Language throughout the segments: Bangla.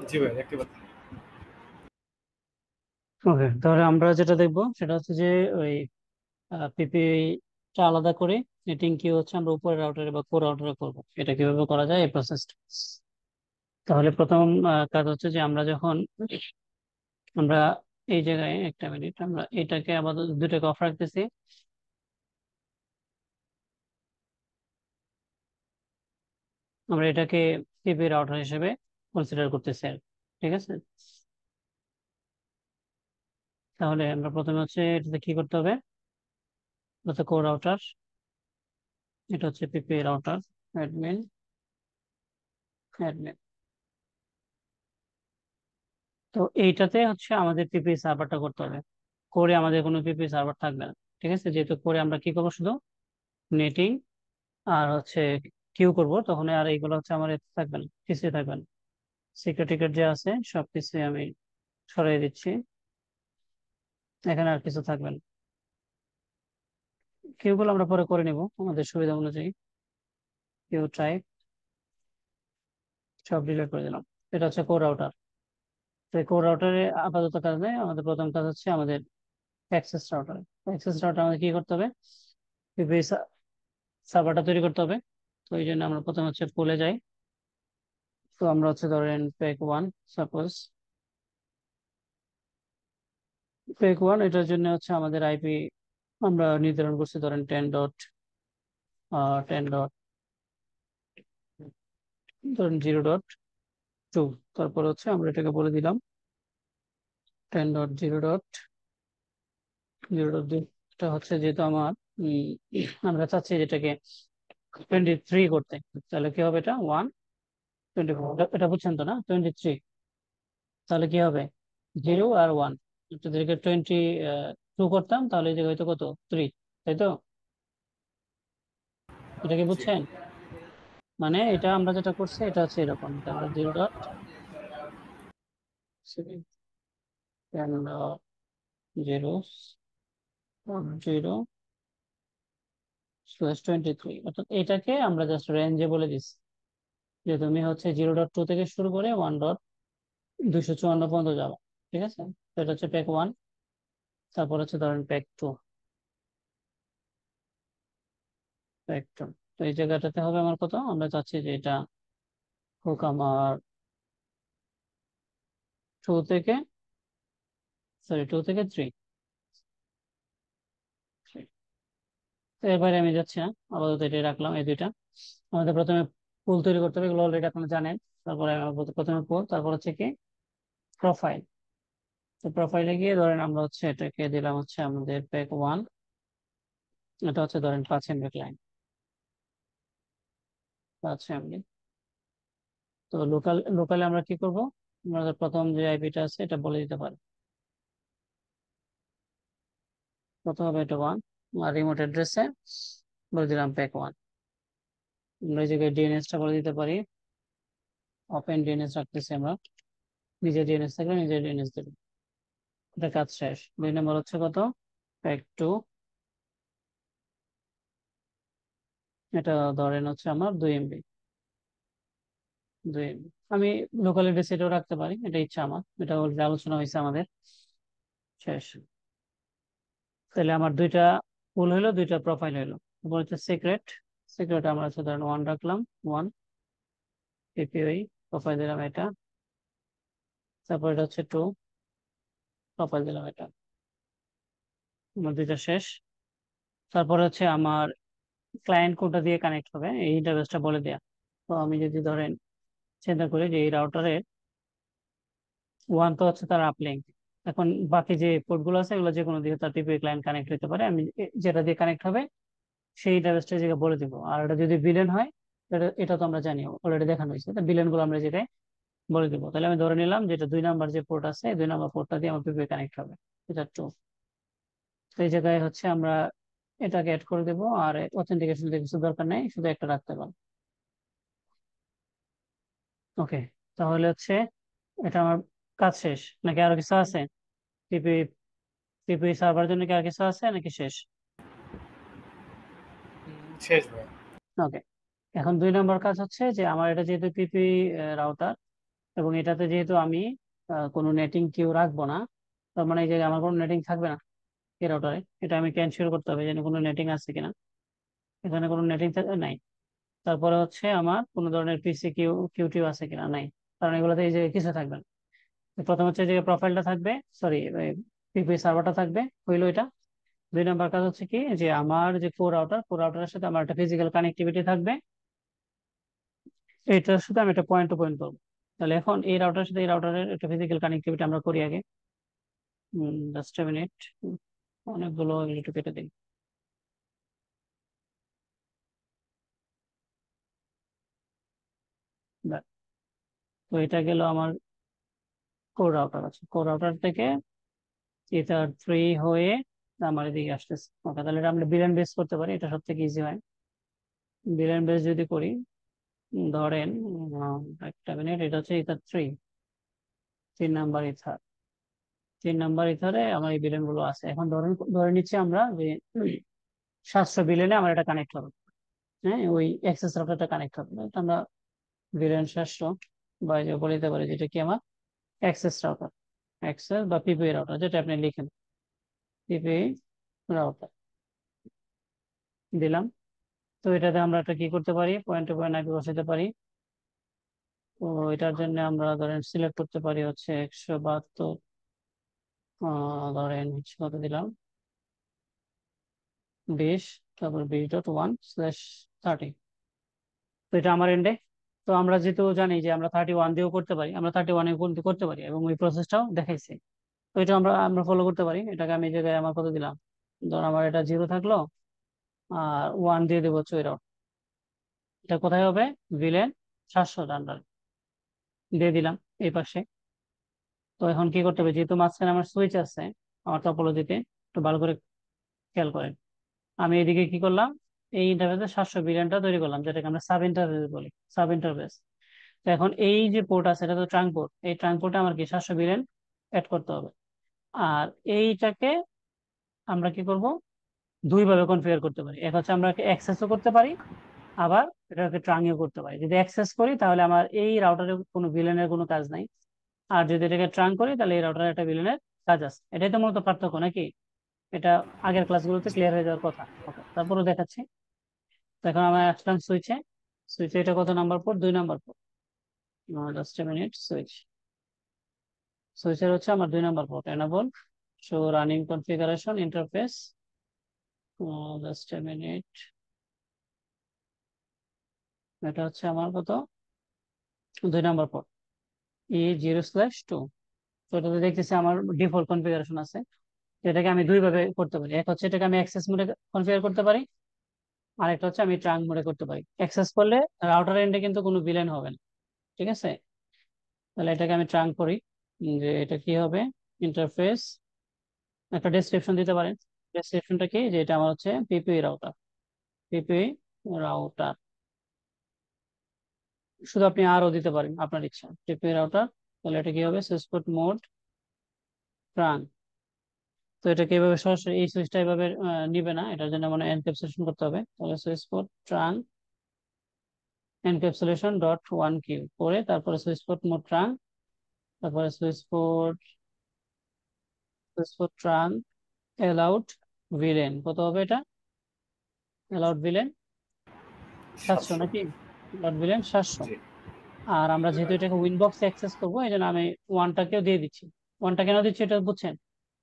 জি ভাই, দেখতে পাচ্ছি। ওকে, তাহলে আমরা যেটা দেখবো সেটা হচ্ছে যে ওই পিপি টা আলাদা করে নেটিং কি হচ্ছে আমরা উপরের রাউটারে বা কোর রাউটারে করবো, এটা কিভাবে করা যায় এই প্রসেসটা। তাহলে প্রথম কাজ হচ্ছে যে আমরা এই জায়গায় একটা মিনিট, আমরা এটাকে আপাতত দুটাকে অফ রাখতেছি। আমরা এটাকে পিপি রাউটার হিসেবে কনসিডার করতেছি আর কি। ঠিক আছে, তাহলে আমরা প্রথমে হচ্ছে এটাতে কি করতে হবে, এটা কোর রাউটার, এটা হচ্ছে পিপি রাউটার, অ্যাডমিন, অ্যাডমিন। তো এইটাতে হচ্ছে আমাদের পিপি সার্ভারটা করতে হবে, করে আমাদের কোনো পিপি সার্ভার থাকবে না। ঠিক আছে, যেহেতু করে আমরা কি করবো, শুধু নেটিং আর হচ্ছে কিউ করব, তখন আর এইগুলো হচ্ছে আমার এতে থাকবে না, কিছুই থাকবে না। সিক্রেট টিকেট যে আছে সবকিছু আমি সরিয়ে দিচ্ছি, এখানে আর কিছু থাকবে না। কিউ গুলো আমরা পরে করে নিব আমাদের সুবিধা অনুযায়ী। কিউ টাইপ সব ডিলিট করে দিলাম। এটা হচ্ছে কোর রাউটার। তো কোর রাউটারে আপাতত কাজ নেই, আমাদের প্রথম কাজ হচ্ছে আমাদের অ্যাক্সেস রাউটার। অ্যাক্সেস রাউটার আমাদের কি করতে হবে, পিপি সার্ভারটা তৈরি করতে হবে। তো এই জন্য আমরা প্রথমে হচ্ছে পুলে যাই। তো আমরা হচ্ছে ধরেন পেক ওয়ান, সাপোজ পেক ওয়ান, এটার জন্য হচ্ছে আমাদের আইপি আমরা নির্ধারণ করছি ধরেন 10.10 ধরেন 0.2। তারপর হচ্ছে আমরা এটাকে বলে দিলাম 10.0.0.2। এটা হচ্ছে যেহেতু আমার আমরা চাচ্ছি যেটাকে 23 করতে, তাহলে কি হবে, এটা 124, এটা বুঝছেন তো না, 23। তাহলে কি হবে, 0 আর 1, যদি 22 করতাম তাহলে এই জায়গায় হয়তো কত, 3, তাই তো? এটা কি জি। বুঝছেন? মানে এটা আমরা যেটা করছি এটা হচ্ছে এরকম, এটা আমরা 0.0.0/23, অর্থাৎ এটাকে আমরা জাস্ট রেঞ্জে বলে দিচ্ছি যে তুমি হচ্ছে 0.2 থেকে শুরু করে 1.254 পর্যন্ত যাবো। ঠিক আছে, তো এটা হচ্ছে প্যাক ওয়ান। তারপর হচ্ছে ধরেন প্যাক 2, প্যাক 2। তো এই জায়গাটাতে হবে আমার কত, আমরা চাচ্ছি যে এটা হোক আমার 2 থেকে, সরি 2 থেকে 3। তো এবারে আমি যাচ্ছি না, আপাতত এটাই রাখলাম, এই দুইটা। আমাদের প্রথমে পুল তৈরি করতে হবে, এগুলো অলরেডি আপনারা জানেন। তারপরে প্রথমে পুল, তারপর হচ্ছে কি প্রোফাইল। তো প্রোফাইলে গিয়ে ধরেন আমরা হচ্ছে এটাকে দিলাম হচ্ছে আমাদের প্যাক ওয়ান, এটা হচ্ছে ধরেন 5 MB ক্লায়েন্ট, 5 MB। তো লোকালে আমরা কি করব, আমরা প্রথম যে আইপিটা আছে এটা বলে দিতে পারি। প্রথম হবে এটা 1, আর রিমোট অ্যাড্রেসে বলে দিলাম প্যাক 1। আমরা এই জায়গায় ডিএনএসটা বলে দিতে পারি, ওপেন ডিএনএস রাখতেছি আমরা, নিজের ডিএনএস থাকলে নিজের ডিএনএস দেবো। এটা কাজ শেষ। 2 নম্বর হচ্ছে কত, প্যাক 2, এটা ধরেন হচ্ছে আমার 2 MB, 2 MB। আমি লোকাল অ্যাড্রেস এটাও রাখতে পারি, এটা ইচ্ছা আমার, এটা অলরেডি আলোচনা হয়েছে আমাদের, শেষ। তাহলে আমার দুইটা ফুল হইলো, দুইটা প্রোফাইল হইলো। তারপর হচ্ছে সিক্রেট, সিক্রেট আমরা হচ্ছে ধরেন 1 রাখলাম, 1 এপিআই, প্রোফাইল দিলাম এটা। তারপর এটা হচ্ছে 2, প্রোফাইল দিলাম এটা। আমার দুইটা শেষ। তারপর হচ্ছে আমার ক্লায়েন্ট কোডটা দিয়ে কানেক্ট হবে, এই ইন্টারফেসটা বলে দেয়া। তো আমি যদি ধরেন চিন্তা করি যে এই রাউটারের 1 তো হচ্ছে তার আপলিঙ্ক, এখন বাকি যে পোর্ট গুলো আছে এগুলো যে কোনো দিকে তার টিপি ক্লায়েন্ট কানেক্ট হতে পারে, আমি যেটা দিয়ে কানেক্ট হবে সেই ইন্টারফেসটা জায়গায় বলে দিব। আর এটা যদি বিলেন হয়, এটা এটা তো আমরা জানি, অলরেডি দেখানো হয়েছে, বিলেন গুলো আমরা যেটা বলে দিব। তাহলে আমি ধরে নিলাম যেটা 2 নাম্বার যে পোর্ট আছে, 2 নাম্বার পোর্টটা দিয়ে আমার পিপি কানেক্ট হবে, এটা 2। তো এই জায়গায় হচ্ছে আমরা এটাকে অ্যাড করে দেবো, আর অথেন্টিকেশন কিছু দরকার নেই, শুধু একটা রাখতে পারবো। ওকে, তাহলে হচ্ছে এটা আমার কাজ শেষ, নাকি আরো কিছু আছে? পিপি পিপি সার্ভার জন্য কি আর কিছু আছে নাকি শেষ? শেষ ভাই। ওকে, এখন 2 নম্বর কাজ হচ্ছে যে আমার এটা যেহেতু পিপি রাউটার, এবং এটাতে যেহেতু আমি কোনো নেটিং কিউ রাখবো না, তার মানে এই যে আমার কোনো নেটিং থাকবে না এই রাউটারে, এটা আমি ক্যান্সেল করতে হবে যেন কোনো নেটিং আছে কিনা। এখানে কোনো নেটিং নাই। তারপরে হচ্ছে আমার কোনো ধরনের পিসি কিউটিও আছে কিনা, নাই। কারণ এগুলোতে এই যে কিছু থাকবে না। তো প্রথম হচ্ছে যে প্রোফাইলটা থাকবে, সরি পিপি সার্ভারটা থাকবে, হইলো এটা। 2 নম্বর কাজ হচ্ছে কি, যে আমার যে কোর রাউটারের সাথে আমার একটা ফিজিক্যাল কানেক্টিভিটি থাকবে। এটার সাথে আমি একটা পয়েন্ট টু পয়েন্ট করবো। তাহলে এখন এই রাউটারের সাথে এই রাউটারের একটা ফিজিক্যাল কানেক্টিভিটি আমরা করি আগে। জাস্ট এ মিনিট, অনেকগুলো একটু কেটে দিই। ব্যাস। তো এটা গেল আমার কোর রাউটার। আছে কোর রাউটার থেকে ইথার 3 হয়ে আমার এদিকে আসতেছে। ওকে, তাহলে এটা আমরা বিলিয়ন বেস করতে পারি, এটা সব থেকে ইজি হয়। বিলিয়ন বেস যদি করি, ধরেন একটা মিনিট, এটা হচ্ছে ইথার 3, 3 নাম্বার ইথার। 3 নাম্বার ইথারে আমার এই বিলিয়ন গুলো আছে। এখন ধরেন ধরে নিচ্ছি আমরা যে 700 বিলিয়নে আমার এটা কানেক্ট হবে। হ্যাঁ, ওই অ্যাক্সেস রাউটারটা কানেক্ট হবে, এটা আমরা বিলিয়ন 700 বা যে বলে দিতে পারি যেটা কি আমার অ্যাক্সেস রাউটার, অ্যাক্সেস বা পিপিআই রাউটার যেটা আপনি লিখেন, পিপিআই রাউটার দিলাম। তো এটাতে আমরা একটা কি করতে পারি, পয়েন্ট টু পয়েন্ট আইপি বসাতে পারি। তো এটার জন্য আমরা ধরেন সিলেক্ট করতে পারি হচ্ছে 172, ধরেন হচ্ছে কত দিলাম, 20, তারপর 20.1/30। তো এটা আমার এন্ডে। তো আমরা যেহেতু জানি যে আমরা 31 দিয়েও করতে পারি, আমরা 31-এ করতে পারি এবং ওই প্রসেসটাও দেখাইছি। তো এটা আমরা আমরা ফলো করতে পারি। এটাকে আমি এই জায়গায় আমার কত দিলাম, ধর আমার এটা 0 থাকলো, আর 1 দিয়ে দেবো হচ্ছে ওই route। এটা কোথায় হবে, ভিলেন 700 আন্ডার দিয়ে দিলাম এই পাশে। তো এখন কি করতে হবে, যেহেতু মাঝখানে আমার সুইচ আছে আমার টপোলজিতে, একটু ভালো করে খেয়াল করেন। আমি এদিকে কি করলাম, এই ইন্টারফেসে 700 বিলিয়নটা তৈরি করলাম, যেটাকে আমরা সাব ইন্টারফেস বলি, সাব ইন্টারফেস। তো এখন এই যে পোর্ট আছে এটা তো ট্রাঙ্ক পোর্ট, এই ট্রাঙ্ক পোর্টে আমার কি 700 বিলিয়ন অ্যাড করতে হবে। আর এইটাকে আমরা কি করব, দুইভাবে কনফিগার করতে পারি। এক হচ্ছে আমরা অ্যাক্সেসও করতে পারি, আবার এটাকে ট্রাঙ্গও করতে পারি। যদি অ্যাক্সেস করি তাহলে আমার এই রাউটারে কোনো ভিলেনের কোনো কাজ নাই, আর যদি এটাকে ট্রাঙ্ক করি তাহলে এই রাউটারে একটা ভিলেনের কাজ আছে। এটাই তো মূলত পার্থক্য নাকি? এটা আগের ক্লাসগুলোতে জি। ক্লিয়ার হয়ে যাওয়ার কথা। ওকে, তারপরে দেখাচ্ছি। তো এখন আমরা আসলাম সুইচে। সুইচে এটা কত number port, 2 number port. Just a minute, সুইচের হচ্ছে আমার 2 number port, enable show running configuration interface. Just a minute, এটা হচ্ছে আমার কত, 2 নাম্বার পোর্ট, E0/2। তো এটাতে দেখতেছি আমার ডিফল্ট কনফিগারেশন আছে। তো এটাকে আমি দুইভাবে করতে পারি। এক হচ্ছে এটাকে আমি অ্যাক্সেস মোডে কনফিগার করতে পারি, আর একটা হচ্ছে আমি ট্রাঙ্ক মোডে করতে পারি। অ্যাক্সেস করলে রাউটার এন্ডে কিন্তু কোনো ভিলেন হবে না, ঠিক আছে? তাহলে এটাকে আমি ট্রাঙ্ক করি, যে এটা কি হবে, ইন্টারফেস, একটা ডেসক্রিপশন দিতে পারেন। ডেসক্রিপশনটা কি, যে এটা আমার হচ্ছে পিপিআই রাউটার, পিপিআই রাউটার। শুধু আপনি আরও দিতে পারেন আপনার ইচ্ছা, পিপিআই রাউটার। তাহলে এটা কি হবে, সুইচ মোড ট্রাঙ্ক। তো এটাকে এইভাবে সরাসরি এই সুইচটা এইভাবে নিবে না, এটার জন্য মানে এনক্যাপসুলেশন করতে হবে। তাহলে switch port trunk encapsulation dot 1Q করে তারপরে সুইচ পোর্ট মোড ট্রাঙ্ক, তারপরে switch port trunk allowed villain. কত হবে এটা, অ্যালাউড ভিলেন 700 700। নাকি, অ্যালাউড ভিলেন 700। জি। আর আমরা যেহেতু এটাকে উইনবক্স অ্যাক্সেস করবো, এই জন্য আমি ওয়ানটাকেও দিয়ে দিচ্ছি। ওয়ানটা কেন দিচ্ছি এটা বুঝছেন,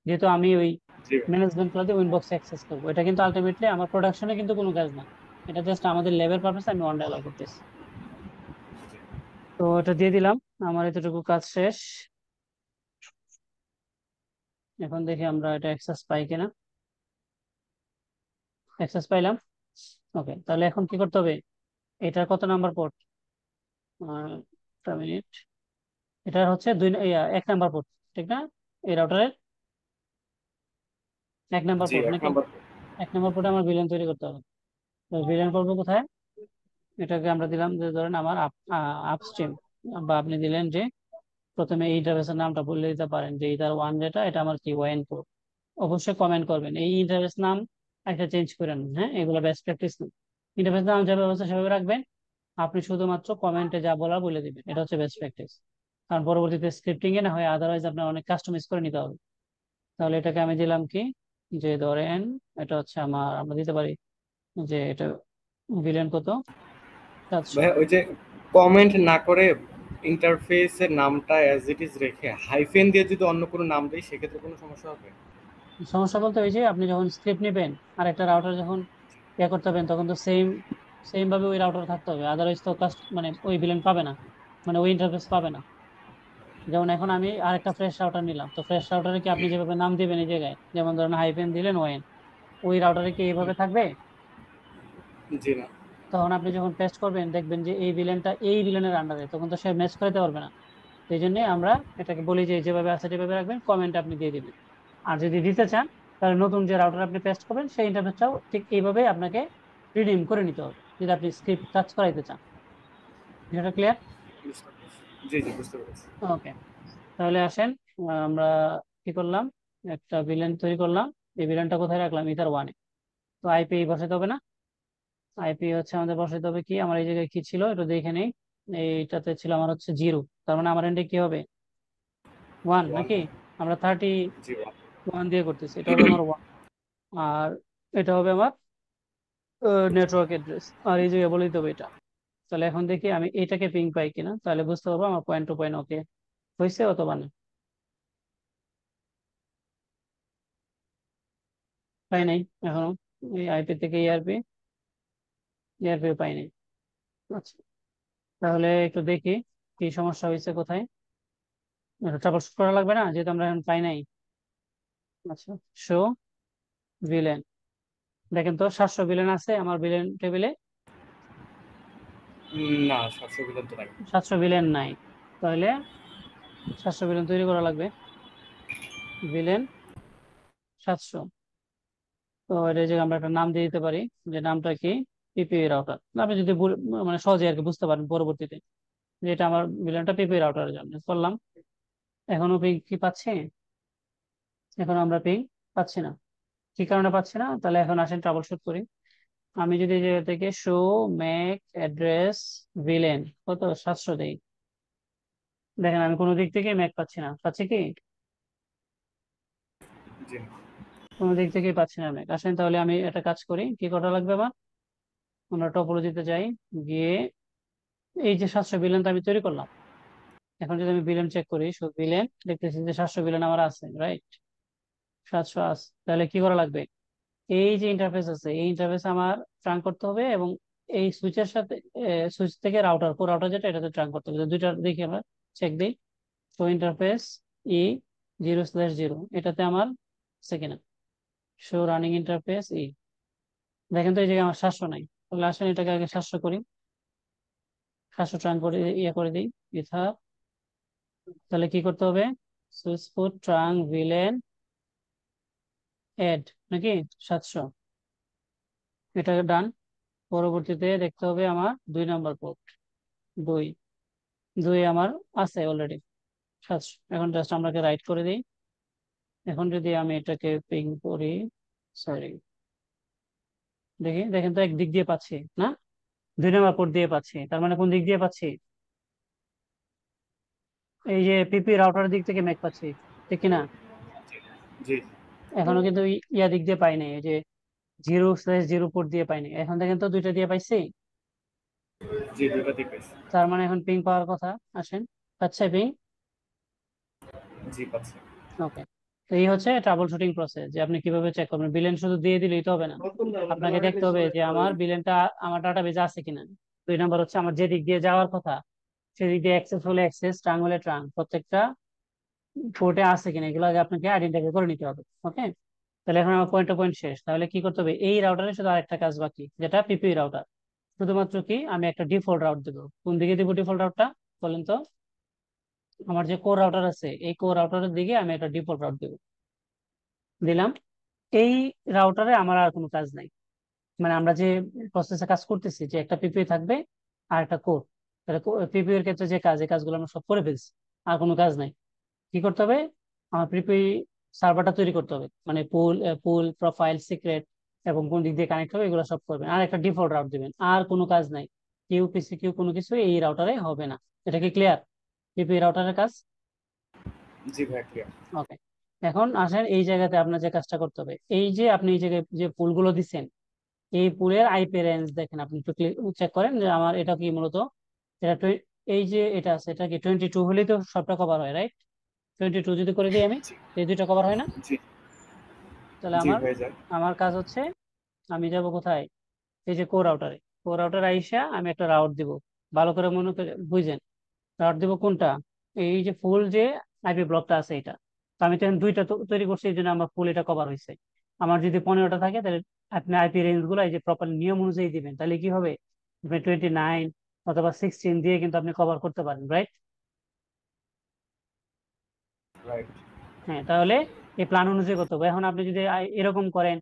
যেহেতু আমি ওই জি। ম্যানেজমেন্ট ক্লাউডে উইনবক্স অ্যাক্সেস করবো, এটা কিন্তু আলটিমেটলি আমার প্রোডাকশনে কিন্তু কোনো কাজ না, এটা জাস্ট আমাদের ল্যাবের পারপাসে আমি ওয়ানটা অ্যালাউ করতেছি। তো এটা দিয়ে দিলাম, আমার এতটুকু কাজ শেষ। এখন দেখি আমরা এটা অ্যাক্সেস পাই কিনা। অ্যাক্সেস পাইলাম। ওকে, তাহলে এখন কি করতে হবে, এটার কত নাম্বার পোর্ট, একটা মিনিট, এটা হচ্ছে 1 নাম্বার পোর্ট, ঠিক না? এই রাউটারের 1 নাম্বার পোর্ট এক নাকি? নাম্বার। 1 নাম্বার পোর্টে আমার ভিলেন তৈরি করতে হবে। তো ভিলেন করবো কোথায়, এটাকে আমরা দিলাম যে ধরেন আমার আপস্ট্রিম, বা আপনি দিলেন যে প্রথমে এই ইন্টারফেসের নামটা বলে দিতে পারেন, যে ইথার 1 যেটা, এটা আমার কি ওয়ান পোর্ট। অবশ্যই কমেন্ট করবেন এই ইন্টারফেস নাম একটা চেঞ্জ করেন, হ্যাঁ, এগুলো বেস্ট প্র্যাকটিস না। ইন্টারফেস নাম যেভাবে ব্যবস্থা সেভাবে রাখবেন, আপনি শুধুমাত্র কমেন্টে যা বলা বলে দিবেন, এটা হচ্ছে বেস্ট প্র্যাকটিস। কারণ পরবর্তীতে স্ক্রিপ্টিং এ না হয় আদারওয়াইজ আপনার অনেক কাস্টমাইজ করে নিতে হবে। তাহলে এটাকে আমি দিলাম কি, যে ধরেন এটা হচ্ছে আমরা দিতে পারি যে এটা ভিলেন কত, 700। ভাই ওই যে কমেন্ট না করে ইন্টারফেসের নামটা অ্যাজ ইট ইজ রেখে হাইফেন দিয়ে যদি অন্য কোনো নাম দেই সেক্ষেত্রে কোনো সমস্যা হবে? সমস্যা বলতে ওই যে আপনি যখন স্ক্রিপ্ট নেবেন আর একটা রাউটার যখন ইয়ে করতে হবেন, তখন তো সেম সেম ভাবে ওই রাউটার থাকতে হবে, আদারওয়াইজ তো মানে ওই ভিলেন পাবে না, মানে ওই ইন্টারফেস পাবে না। যেমন এখন আমি আরেকটা ফ্রেশ রাউটার নিলাম, তো ফ্রেশ রাউটারে কি আপনি যেভাবে নাম দিবেন এই জায়গায়, যেমন ধরেন হাইফেন দিলেন ওয়েন, ওই রাউটারে কি এইভাবে থাকবে? জি না। তখন আপনি যখন পেস্ট করবেন দেখবেন যে এই ভিলেনটা এই ভিলেনের আন্ডারে, তখন তো সে ম্যাচ করতে পারবে না। এই জন্য আমরা এটাকে বলি যে যেভাবে আছে সেভাবে রাখবেন, কমেন্ট আপনি দিয়ে দিবেন। আর যদি দিতে চান তাহলে নতুন যে রাউটার আপনি পেস্ট করবেন সেই ইন্টারফেসটাও ঠিক এইভাবে আপনাকে রিডিম করে নিতে হবে, যদি আপনি স্ক্রিপ্ট কাজ করাইতে চান। এটা ক্লিয়ার? বুঝতে পেরেছি। জি জি, বুঝতে পেরেছি। ওকে, তাহলে আসেন আমরা কি করলাম, একটা ভিলেন তৈরি করলাম। এই ভিলেনটা কোথায় রাখলাম, ইথার ওয়ানে। তো আইপি বসাতে হবে না? আইপি হচ্ছে আমাদের বসাতে হবে কি, আমার এই জায়গায় কি ছিল একটু দেখে নেই। এইটাতে ছিল আমার হচ্ছে 0, তার মানে আমার এন্ডে কি হবে, 1 ওয়ান নাকি? হবে। আমরা 31 জি ওয়ান। দিয়ে করতেছি, এটা হবে আমার 1। আর এটা হবে আমার নেটওয়ার্ক অ্যাড্রেস, আর এই জায়গায় বলে দিতে হবে এটা। তাহলে এখন দেখি আমি এটাকে পিং পাই কিনা, তাহলে বুঝতে পারবো আমার পয়েন্ট টু পয়েন্ট ওকে হয়েছে অথবা না। পাই নাই এখনো, এই আইপি থেকে ইআরপি, ইআরপি পাই নাই। আচ্ছা, তাহলে একটু দেখি কি সমস্যা হয়েছে কোথায়। ট্রাবল শুট করা লাগবে না যেহেতু আমরা এখন পাই নাই। আচ্ছা, শো ভিলেন, দেখেন তো 700 ভিলেন আছে আমার ভিলেন টেবিলে। না, 700 তো নাই। 700 ভিলেন নাই, তাহলে 700 ভিলেন তৈরি করা লাগবে। ভিলেন 700, তো এটা যে আমরা একটা নাম দিয়ে দিতে পারি, যে নামটা কি, পিপি রাউটার। আপনি যদি মানে সহজে আর কি বুঝতে পারেন পরবর্তীতে, যে এটা আমার ভিলেনটা পিপি রাউটারের জন্য করলাম। এখনো পিং কি পাচ্ছি, এখন আমরা পিং পাচ্ছি না। কি কারণে পাচ্ছি না, তাহলে এখন আসেন ট্রাবল শুট করি। আমি যদি এই জায়গা থেকে শো ম্যাক অ্যাড্রেস ভিলেন কত 700 দেই, দেখেন আমি কোনো দিক থেকে ম্যাক পাচ্ছি না, পাচ্ছি কি, জি না। কোনো দিক থেকেই পাচ্ছি না ম্যাক। আসেন তাহলে আমি একটা কাজ করি, কি করা লাগবে আমার, আমরা টপোলজিতে যাই, গিয়ে এই যে 700 ভিলেন তো আমি তৈরি করলাম। এখন যদি আমি ভিলেন চেক করি, সো ভিলেন দেখতেছি যে 700 ভিলেন আমার আছে, রাইট? 700 আছে, তাহলে কি করা লাগবে, এই যে ইন্টারফেস আছে এই ইন্টারফেস আমার ট্রান করতে হবে, এবং এই সুইচের সাথে সুইচ থেকে রাউটার, কোর রাউটার যেটা এটাতে ট্রান করতে হবে। তো দুইটা দেখি আমরা, চেক দিই। শো ইন্টারফেস ই 0/0, এটাতে আমার সেকেন্ড শো রানিং ইন্টারফেস ই, দেখেন তো এই জায়গায় আমার 700 নাই। তাহলে আসেন এটাকে আগে 700 করি, 700 ট্রান করে ইয়ে করে দিই, ইথার। তাহলে কি করতে হবে, সুইচ পুট ট্রাং ভিলেন এড নাকি 700, এটা ডান। পরবর্তীতে দেখতে হবে আমার 2 নম্বর পোর্ট, দুই, দুই আমার আছে অলরেডি 700। এখন জাস্ট আমরাকে রাইট করে দিই। এখন যদি আমি এটাকে পিং করি, সরি, দেখি, দেখেন তো একদিক দিয়ে পাচ্ছি না, 2 নম্বর পোর্ট দিয়ে পাচ্ছি, তার মানে কোন দিক দিয়ে পাচ্ছি, এই যে পিপি রাউটারের দিক থেকে মেক পাচ্ছি, ঠিক কিনা? জি এখনো কিন্তু ইয়া দিক দিয়ে পাই নাই, এই যে 0/0 পোর্ট দিয়ে পাইনি, এখন দেখেন তো দুইটা দিয়ে পাইছি। জি, দুইটা দিক পেয়েছি। তার মানে এখন পিং পাওয়ার কথা, আসেন, পাচ্ছে পিং। জি পাচ্ছি। ওকে, তো এই হচ্ছে ট্রাবল শুটিং প্রসেস, যে আপনি কিভাবে চেক করবেন। বিলেন শুধু দিয়ে দিলেই তো হবে না, আপনাকে দেখতে হবে যে আমার বিলেনটা আমার ডাটাবেজে আছে কিনা। 2 নম্বর হচ্ছে আমার যে দিক দিয়ে যাওয়ার কথা সেদিক দিয়ে অ্যাক্সেস হলে অ্যাক্সেস, ট্রাং হলে ট্রাং, প্রত্যেকটা পোর্টে আছে কিনা এগুলো আগে আপনাকে আইডেন্টিফাই করে নিতে হবে। ওকে, তাহলে এখন আমার পয়েন্ট টু পয়েন্ট শেষ। তাহলে কি করতে হবে, এই রাউটারে শুধু আরেকটা কাজ বাকি, যেটা পিপি রাউটার। শুধুমাত্র কি আমি একটা ডিফল্ট রাউট দেবো, কোন দিকে দিব ডিফল্ট রাউটটা বলেন তো, আমার যে কোর রাউটার আছে এই কোর রাউটারের দিকে আমি একটা ডিফল্ট রাউট দেবো, দিলাম। এই রাউটারে আমার আর কোনো কাজ নাই, মানে আমরা যে প্রসেসে কাজ করতেছি যে একটা পিপি থাকবে আর একটা কোর, পিপি এর ক্ষেত্রে যে কাজ, এই কাজগুলো আমরা সব করে ফেলছি, আর কোনো কাজ নাই। কি করতে হবে, আমার পিপি সার্ভারটা তৈরি করতে হবে, মানে পুল পুল প্রোফাইল সিক্রেট এবং কোন দিক দিয়ে কানেক্ট হবে এগুলো সব করবেন, আর একটা ডিফল্ট রাউট দিবেন, আর কোনো কাজ নাই। কিউ পিসি কিউ কোনো কিছু এই রাউটারে হবে না। এটা কি ক্লিয়ার? পিপি রাউটারের কাজ। জি ভাই ক্লিয়ার। ওকে, এখন আসেন এই জায়গাতে আপনার যে কাজটা করতে হবে, এই যে আপনি এই জায়গায় যে পুলগুলো দিচ্ছেন, এই পুলের আইপি রেঞ্জ দেখেন, আপনি একটু চেক করেন যে আমার এটা কি মূলত, এটা এই যে এটা আছে, এটা কি 22 হলেই তো সবটা কভার হয়, রাইট? 22 যদি করে দিই আমি, জি এই দুইটা কভার হয় না? জি তাহলে জি আমার ভাই যান। আমার কাজ হচ্ছে, আমি যাব কোথায়, এই যে কোর আউটারে আইসা আমি একটা রাউট দিব। ভালো করে মনে করে বুঝেন, রাউট দিব কোনটা, এই যে ফুল যে আইপি ব্লকটা আছে এটা। তো আমি তো এখন দুইটা তৈরি করছি, এই জন্য আমার ফুল এটা কভার হয়েছে। আমার যদি 15টা থাকে, তাহলে আপনি আইপি রেঞ্জ গুলো এই যে প্রপার নিয়ম অনুযায়ী দিবেন, তাহলে কি হবে, আপনি 29 অথবা 16 দিয়ে কিন্তু আপনি কভার করতে পারেন, রাইট? রাইট। হ্যাঁ, তাহলে এই প্ল্যান অনুযায়ী করতে হবে। এখন আপনি যদি এরকম করেন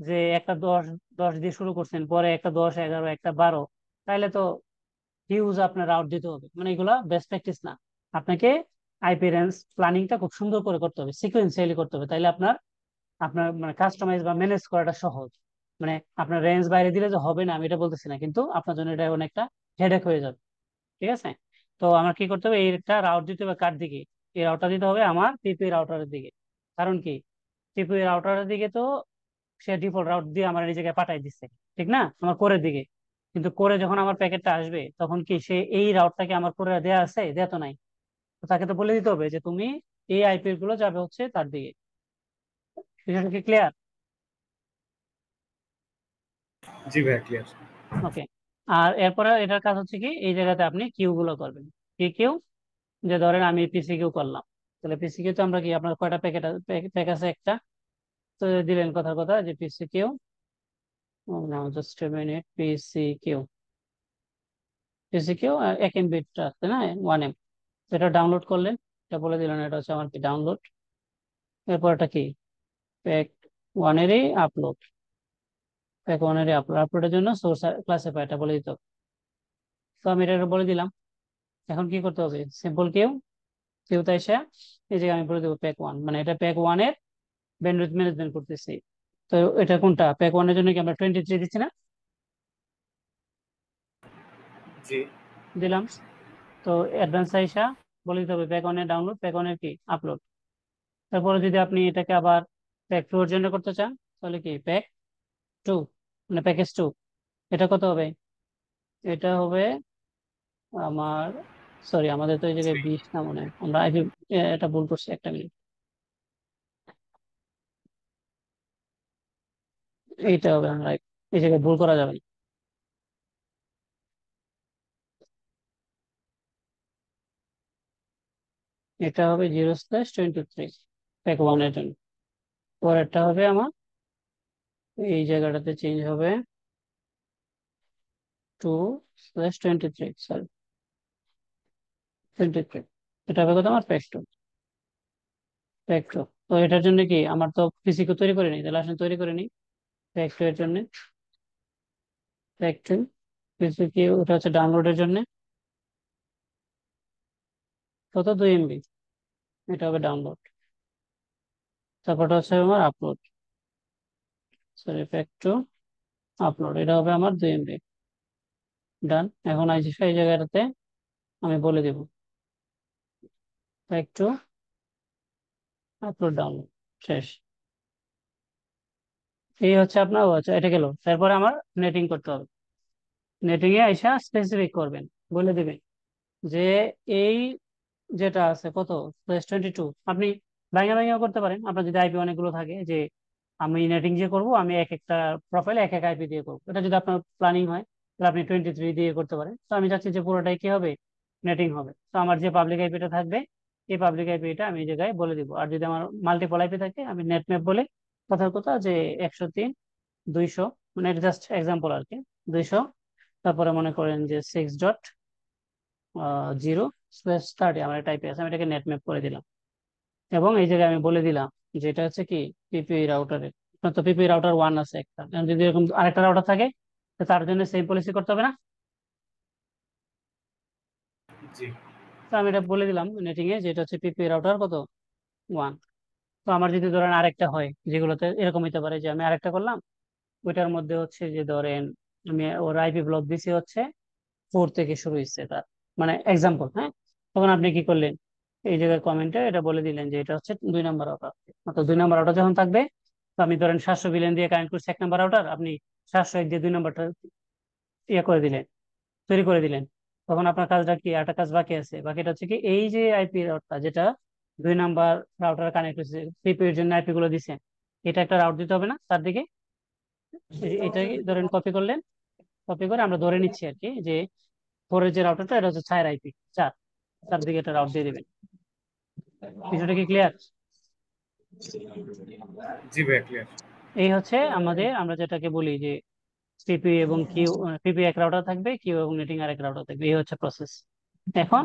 যে একটা 10 10 দিয়ে শুরু করছেন, পরে একটা 10 11 একটা 12, তাহলে তো হিউজ আপনার আউট দিতে হবে, মানে এগুলা বেস্ট প্র্যাকটিস না। আপনাকে আইপি রেঞ্জ প্ল্যানিংটা খুব সুন্দর করে করতে হবে, সিকোয়েন্সিয়ালি করতে হবে, তাইলে আপনার আপনার মানে কাস্টমাইজ বা ম্যানেজ করাটা সহজ। মানে আপনার রেঞ্জ বাইরে দিলে যে হবে না আমি এটা বলতেছি না, কিন্তু আপনার জন্য এটা অনেকটা হেডেক হয়ে যাবে। ঠিক আছে? তো আমার কি করতে হবে, এইটা রাউট দিতে হবে কার দিকে, এই রাউটটা দিতে হবে আমার পিপি রাউটারের দিকে। কারণ কি, পিপি রাউটারের দিকে তো সে ডিফল্ট রাউট দিয়ে আমার এই জায়গায় পাঠাই দিচ্ছে, ঠিক না, আমার কোরের দিকে। কিন্তু কোরে যখন আমার প্যাকেটটা আসবে, তখন কি সে এই রাউটটাকে আমার কোরে দেয়া আছে, দেয়া তো নাই। তো তাকে তো বলে দিতে হবে যে তুমি এই আইপি গুলো যাবে হচ্ছে তার দিকে। বিষয়টা কি ক্লিয়ার? জি ভাই ক্লিয়ার। ওকে। আর এরপরে এটার কাজ হচ্ছে কি, এই জায়গাতে আপনি কিউ গুলো করবেন। কি কিউ? যে ধরেন আমি পিসি কিউ করলাম, তাহলে পিসি কিউ তো আমরা কি, আপনার কয়টা প্যাকেট প্যাক আছে, একটা। তো দিলেন কথার কথা যে PC Q, just a minute, PC Q, PC Q 1 MB আছে না, 1 M। এটা ডাউনলোড করলেন, এটা বলে দিলেন এটা হচ্ছে আমার কি ডাউনলোড। এরপর এটা কি, প্যাক ওয়ানেরই আপলোড, প্যাক 1 এর আপলোড, আপলোডের জন্য সোর্স ক্লাসিফাই এটা বলে দিত। তো আমি এটা বলে দিলাম। এখন কি করতে হবে, সিম্পল কিউ, কিউতে এসে এই জায়গায় আমি বলে দেবো প্যাক 1, মানে এটা প্যাক 1 এর ব্যান্ডউইথ ম্যানেজমেন্ট করতেছি। তো এটা কোনটা, প্যাক 1 এর জন্য কি আমরা 23 দিচ্ছি না? জি দিলাম। তো অ্যাডভান্স আইসা বলে দিতে হবে প্যাক 1 এর ডাউনলোড, প্যাক 1 এর কি আপলোড। তারপরে যদি আপনি এটাকে আবার প্যাক 2 এর জন্য করতে চান, তাহলে কি প্যাক 2, মানে প্যাকেজ 2, এটা কত হবে, এটা হবে আমার, সরি আমাদের তো এই জায়গায় 20 না, মনে হয় আমরা এটা ভুল করছি, একটা মিনিট, এইটা হবে আমরা, এই জায়গায় ভুল করা যাবে না। এটা হবে 0/23, প্যাক 1 এর জন্য। পরেরটা হবে আমার, এই জায়গাটাতে চেঞ্জ হবে 2/23, সরি 23, এটা হবে কত আমার প্যাক 2। তো এটার জন্য কি আমার তো পিসিকে তৈরি করে নিই, তাহলে আসলে তৈরি করে নিই প্যাক 2 এর জন্য। প্যাক 2 পিসিকে, ওটা হচ্ছে ডাউনলোডের জন্য, কত 2 MB, এটা হবে ডাউনলোড। তারপরটা হচ্ছে আমার আপলোড, সরি প্যাক 2 আপলোড, এটা হবে আমার 2 MB। ডান। এখন আইসি এই জায়গাটাতে আমি বলে দেবো প্যাক 2 আপলোড ডাউনলোড, শেষ। এই হচ্ছে আপনার, ও আচ্ছা এটা গেল। তারপরে আমার নেটিং করতে হবে। নেটিং এ আইসা স্পেসিফিক করবেন, বলে দিবেন যে এই যেটা আছে কত, +22, আপনি ভাঙা ভাঙা করতে পারেন, আপনার যদি আইপি অনেকগুলো থাকে, যে আমি নেটিং যে করব আমি এক একটা প্রোফাইল এক এক আইপি দিয়ে করবো, এটা যদি আপনার প্ল্যানিং হয়, তাহলে আপনি 23 দিয়ে করতে পারেন। তো আমি চাচ্ছি যে পুরোটাই কি হবে, নেটিং হবে। তো আমার যে পাবলিক আইপিটা থাকবে, এই পাবলিক আইপিটা আমি এই জায়গায় বলে দিব। আর যদি আমার মাল্টিপল আইপি থাকে, আমি নেট ম্যাপ বলে কথার কথা যে 103 200, মানে এটা জাস্ট এক্সাম্পল আর কি, 200, তারপরে মনে করেন যে 6.0/30 আমার টাইপে আছে, আমি এটাকে নেট ম্যাপ করে দিলাম। এবং এই জায়গায় আমি বলে দিলাম যে এটা হচ্ছে কি পিপি রাউটারের, আপনার তো পিপি রাউটার 1 আছে একটা, এখন যদি এরকম আরেকটা রাউটার থাকে, তো তার জন্য সেম পলিসি করতে হবে না? জি তো আমি এটা বলে দিলাম নেটিং এ যে এটা হচ্ছে পিপি রাউটার কত 1। তো আমার যদি ধরেন আরেকটা হয়, যেগুলোতে এরকম হতে পারে যে আমি আরেকটা করলাম, ওইটার মধ্যে হচ্ছে যে ধরেন আমি ওর আইপি ব্লক দিছি হচ্ছে 4 থেকে শুরু হচ্ছে তার, মানে এক্সাম্পল, হ্যাঁ। তখন আপনি কি করলেন, এই জায়গায় কমেন্টে এটা বলে দিলেন যে এটা হচ্ছে 2 নম্বর আউটার। অর্থাৎ 2 নম্বর আউটার যখন থাকবে, তো আমি ধরেন 700 বিলিয়ন দিয়ে কানেক্ট করছি 1 নম্বর আউটার, আপনি 701 দিয়ে 2 নম্বরটা ইয়ে করে দিলেন, তৈরি করে দিলেন। তখন আপনার কাজটা কি, একটা কাজ বাকি আছে, বাকিটা হচ্ছে কি, এই যে আইপি রাউটটা যেটা 2 নম্বর রাউটার কানেক্ট হচ্ছে, সিপিইউ এর জন্য আইপি গুলো দিচ্ছেন, এটা একটা রাউট দিতে হবে না তার দিকে। এটাকে ধরেন কপি করলেন, কপি করে আমরা ধরে নিচ্ছি আর কি যে পরের যে রাউটারটা এটা হচ্ছে 4 আইপি, 4, তার দিকে একটা রাউট দিয়ে দিবেন। বিষয়টা কি ক্লিয়ার? জি ভাইয়া, ক্লিয়ার। এই হচ্ছে আমাদের, আমরা যেটাকে বলি যে সিপিইউ এবং কিউ, সিপিইউ এক রাউটার থাকবে, কিউ এবং নেটিং আরেক রাউটার থাকবে, এই হচ্ছে প্রসেস। এখন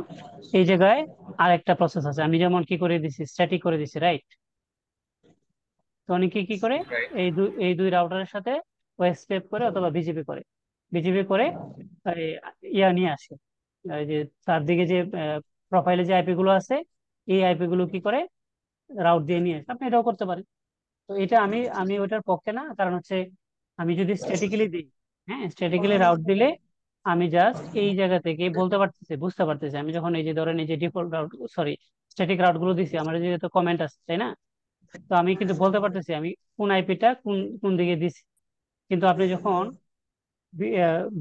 এই জায়গায় আরেকটা প্রসেস আছে, আমি যেমন কি করে দিছি, স্ট্যাটিক করে দিছি, রাইট? তো অনেকে কি করে, রাইট। এই দুই রাউটারের সাথে ওএসপিএফ করে অথবা বিজিপি করে, বিজিপি করে এই ইয়া নিয়ে আসে, এই যে চারদিকে যে প্রোফাইলে যে আইপি গুলো আছে, এই আইপি গুলো কি করে রাউট দিয়ে নিয়ে আসে। আপনি এটাও করতে পারেন। তো এটা আমি আমি ওটার পক্ষে না, কারণ হচ্ছে আমি যদি স্ট্যাটিক্যালি দিই, হ্যাঁ, স্ট্যাটিক্যালি রাউট দিলে আমি জাস্ট এই জায়গা থেকে বলতে পারতেছি, বুঝতে পারতেছি, আমি যখন এই যে ধরেন এই যে default route, sorry, static route গুলো দিছি, আমার যে তো কমেন্ট আছে তাই না, তো আমি কিন্তু বলতে পারতেছি আমি কোন আইপিটা কোন কোন দিকে দিছি। কিন্তু আপনি যখন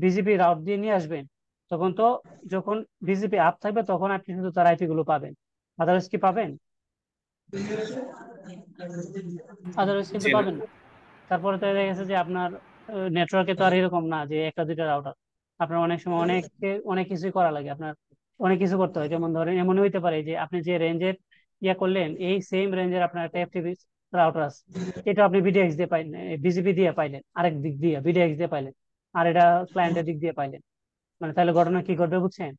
বিজিপি রাউট দিয়ে নিয়ে আসবেন, তখন তো, যখন বিজিপি আপ থাকবে তখন আপনি শুধু তার আইপি গুলো পাবেন, আদারওয়াইজ কি পাবেন? আদারওয়াইজ কিন্তু জি না। পাবেন না। তারপরে তো দেখা গেছে যে আপনার নেটওয়ার্কে তো আর এরকম না যে একটা দুইটা রাউটার, আপনার অনেক সময় অনেক অনেক কিছুই করা লাগে, আপনার অনেক কিছু করতে হয়। যেমন ধরেন এমন হইতে পারে যে আপনি যে রেঞ্জের ইয়া করলেন, এই সেম রেঞ্জের আপনার একটা এফটিপি রাউটার আছে, এটা আপনি বিডিএক্স দিয়ে পাইলেন, বিজিপি দিয়ে পাইলেন, আরেক দিক দিয়ে বিডিএক্স দিয়ে পাইলেন, আর এটা ক্লায়েন্টের দিক দিয়ে পাইলেন। মানে তাহলে ঘটনা কি ঘটবে বুঝছেন?